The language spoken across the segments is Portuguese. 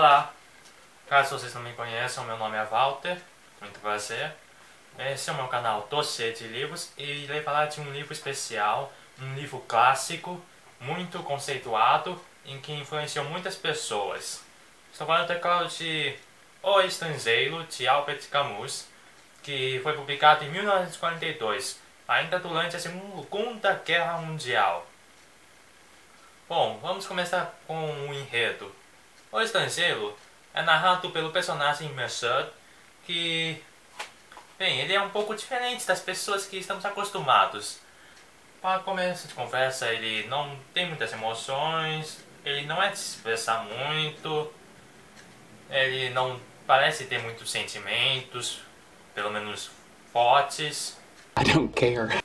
Olá, caso vocês não me conheçam, meu nome é Walter, muito prazer. Esse é o meu canal Tô Cheio de Livros e irei falar de um livro especial, um livro clássico, muito conceituado, em que influenciou muitas pessoas. Estou falando, é claro, de O Estrangeiro, de Albert Camus, que foi publicado em 1942, ainda durante a Segunda Guerra Mundial. Bom, vamos começar com o enredo. O Estrangeiro é narrado pelo personagem Mercer, que, bem, ele é um pouco diferente das pessoas que estamos acostumados. Para começo de conversa, ele não tem muitas emoções, ele não é de se expressar muito, ele não parece ter muitos sentimentos, pelo menos fortes. I don't care.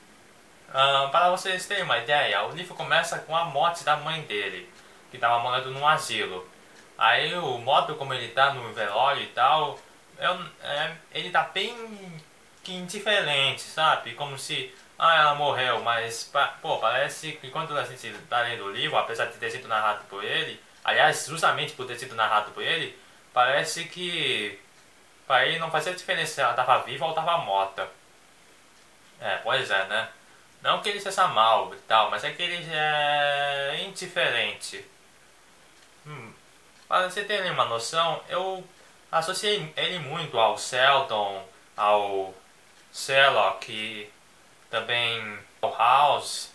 Para vocês terem uma ideia, o livro começa com a morte da mãe dele, que estava morando num asilo. Aí o modo como ele tá no velório e tal, ele tá bem que indiferente, sabe? Como se, ela morreu, mas, pô, parece que quando a gente tá lendo o livro, apesar de ter sido narrado por ele, aliás, justamente por ter sido narrado por ele, parece que para ele não fazia diferença se ela tava viva ou tava morta. Pois é, né? Não que ele seja mal e tal, mas é que ele é indiferente. Para você ter uma noção, eu associei ele muito ao Sheldon, ao Sherlock e também ao House,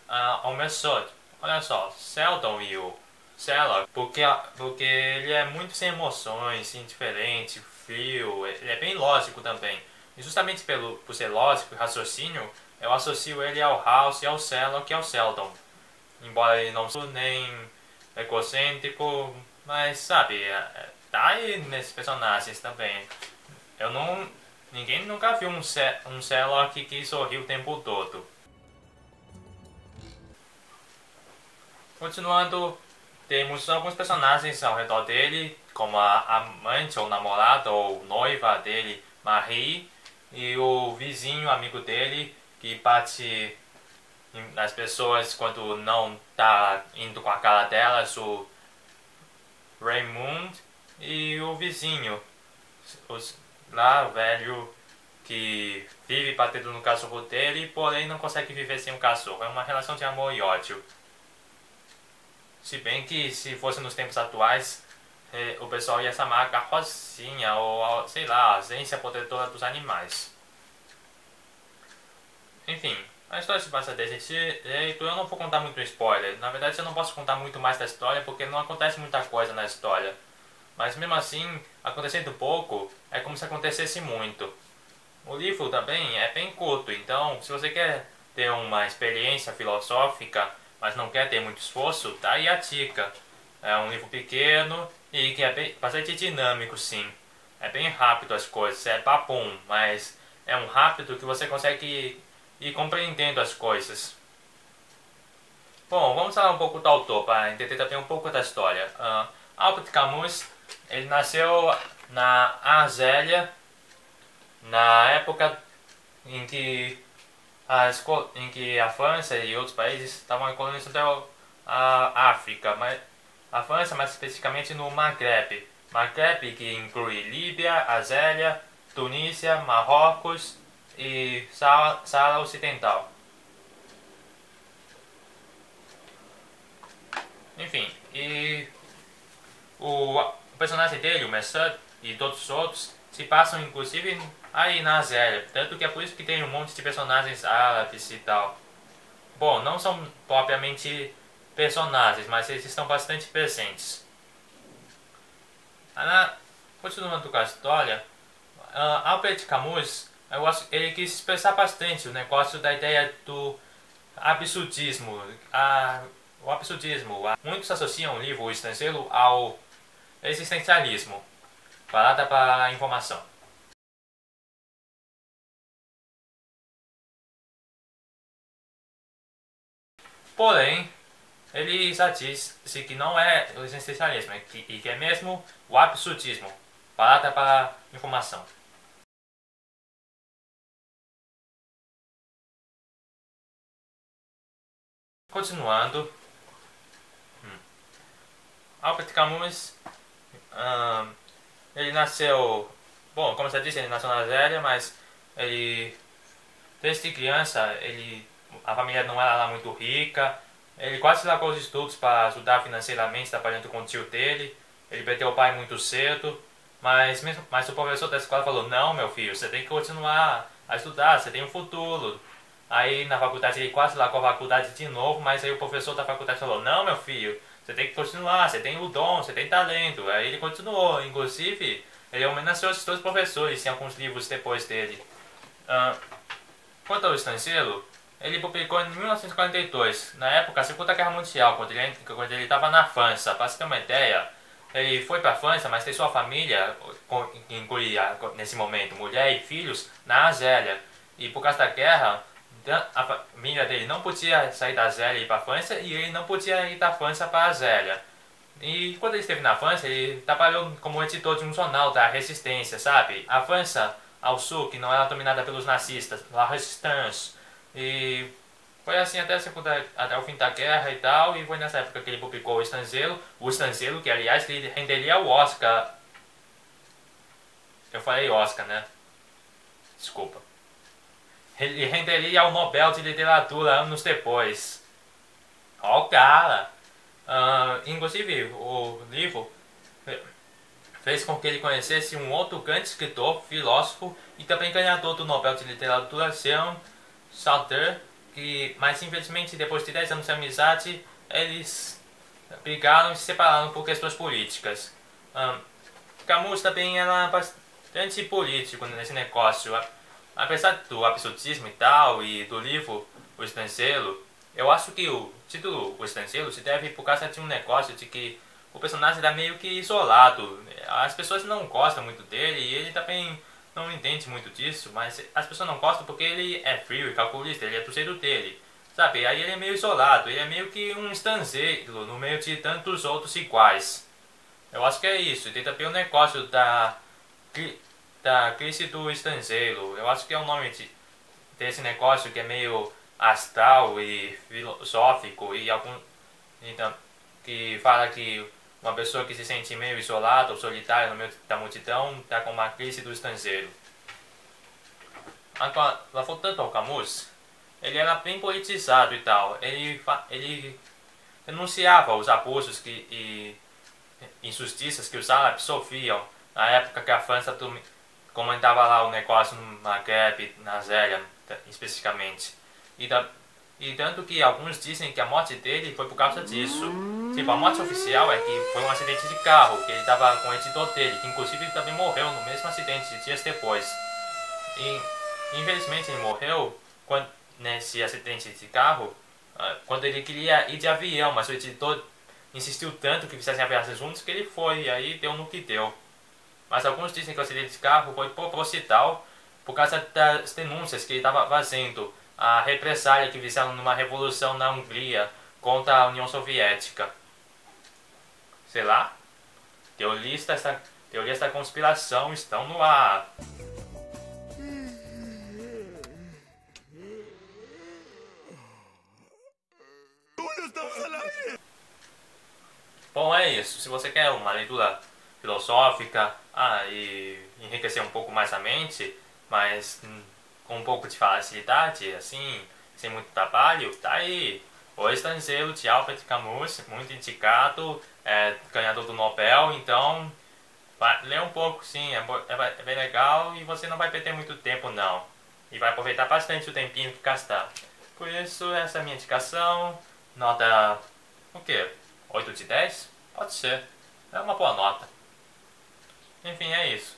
ao Merceau. Olha só, Sheldon e o Sherlock, porque ele é muito sem emoções, indiferente, frio, ele é bem lógico também. E justamente por ser lógico e raciocínio, eu associo ele ao House e ao Sherlock e ao Sheldon. Embora ele não seja nem egocêntrico, mas sabe, tá aí nesses personagens também. Eu não. Ninguém nunca viu um Sherlock que sorriu o tempo todo. Continuando, temos alguns personagens ao redor dele, como a amante ou namorada ou noiva dele, Marie, e o vizinho amigo dele que bate nas pessoas quando não tá indo com a cara delas, o Raymond, e o vizinho, lá o velho que vive batendo no cachorro dele, porém não consegue viver sem o cachorro. É uma relação de amor e ódio. Se bem que se fosse nos tempos atuais, o pessoal ia chamar a carrocinha ou, sei lá, a agência protetora dos animais. Enfim, a história se passa desse jeito. Eu não vou contar muito spoiler. Na verdade, eu não posso contar muito mais da história porque não acontece muita coisa na história. Mas mesmo assim, acontecendo pouco, é como se acontecesse muito. O livro também é bem curto, então se você quer ter uma experiência filosófica, mas não quer ter muito esforço, tá aí a dica. É um livro pequeno e que é bastante dinâmico, sim. É bem rápido as coisas, é papum, mas é um rápido que você consegue ir compreendendo as coisas. Bom, vamos falar um pouco do autor para entender também um pouco da história. Albert Camus, ele nasceu na Argélia, na época em que em que a França e outros países estavam colonizando a África, mas a França mais especificamente no Maghreb. Maghreb que inclui Líbia, Argélia, Tunísia, Marrocos e Saara Ocidental. Enfim, e o personagem dele, o Messud e todos os outros, se passam inclusive aí na Argélia. Tanto que é por isso que tem um monte de personagens árabes e tal. Bom, não são propriamente personagens, mas eles estão bastante presentes. Continuando com a história, Albert Camus, eu acho, ele quis expressar bastante o negócio da ideia do absurdismo. O absurdismo. Muitos associam o livro O Estrangeiro ao existencialismo. Parada para a informação. Porém, ele já disse que não é o existencialismo, e que é mesmo o absurdismo. Parada para a informação. Continuando, Albert Camus, ele nasceu, bom, como você disse, ele nasceu na Argélia, mas ele, desde criança, a família não era lá muito rica, ele quase largou os estudos para ajudar financeiramente, trabalhando com o tio dele, ele perdeu o pai muito cedo, mas o professor da escola falou, não, meu filho, você tem que continuar a estudar, você tem um futuro. Aí na faculdade ele quase largou a faculdade de novo, mas aí o professor da faculdade falou, não, meu filho, você tem que continuar, você tem o dom, você tem talento. Aí ele continuou, inclusive ele homenageou os dois professores em alguns livros depois dele. Quanto ao Estrangeiro, ele publicou em 1942, na época da Segunda Guerra Mundial, quando ele estava na França. Para você ter uma ideia, ele foi para a França, mas deixou a família, que incluía nesse momento mulher e filhos, na Argélia. E por causa da guerra, a família dele não podia sair da Argélia e ir para a França, e ele não podia ir da França para a Argélia. E quando ele esteve na França, ele trabalhou como editor de um jornal da Resistência, sabe? A França ao sul, que não era dominada pelos nazistas, La Resistance. E foi assim até o fim da guerra e tal, e foi nessa época que ele publicou O Estrangeiro, que aliás ele renderia o Oscar. Eu falei Oscar, né? Desculpa. Ele renderia o Nobel de Literatura anos depois. Ó o cara! Inclusive, o livro fez com que ele conhecesse um outro grande escritor, filósofo e também ganhador do Nobel de Literatura, Jean Sartre, mas infelizmente depois de 10 anos de amizade, eles brigaram e se separaram por questões políticas. Camus também era bastante político nesse negócio. Apesar do absurdismo e tal, e do livro O Estrangeiro, eu acho que o título O Estrangeiro se deve por causa de um negócio de que o personagem está meio que isolado. As pessoas não gostam muito dele e ele também não entende muito disso, mas as pessoas não gostam porque ele é frio e calculista, ele é do jeito dele. Sabe, aí ele é meio isolado, ele é meio que um estrangeiro no meio de tantos outros iguais. Eu acho que é isso, e tem também o negócio da crise do estrangeiro. Eu acho que é o nome desse negócio que é meio astral e filosófico e então, que fala que uma pessoa que se sente meio isolada ou solitária no meio da multidão está com uma crise do estrangeiro. Agora, voltando ao Camus, ele era bem politizado e tal. Ele denunciava os abusos e injustiças que os árabes sofriam na época que a França comandava lá o negócio no Maghreb, na Argélia, especificamente. E tanto que alguns dizem que a morte dele foi por causa disso. Tipo, a morte oficial é que foi um acidente de carro, que ele estava com o editor dele, que inclusive também morreu no mesmo acidente dias depois. E infelizmente ele morreu nesse acidente de carro quando ele queria ir de avião, mas o editor insistiu tanto que fizessem a viagem juntos que ele foi, e aí deu no que deu. Mas alguns dizem que o acidente de carro foi proposital por causa das denúncias que ele estava fazendo, a represália que fizeram numa revolução na Hungria contra a União Soviética. Sei lá, teorias da conspiração estão no ar. Bom, é isso. Se você quer uma leitura filosófica e enriquecer um pouco mais a mente, mas com um pouco de facilidade, assim, sem muito trabalho, tá aí. O Estrangeiro de Albert Camus, muito indicado, ganhador do Nobel, então lê um pouco, sim, é bem legal e você não vai perder muito tempo não. E vai aproveitar bastante o tempinho que gastar. Por isso, essa é a minha indicação, nota, o quê? 8 de 10? Pode ser, é uma boa nota. Enfim, é isso.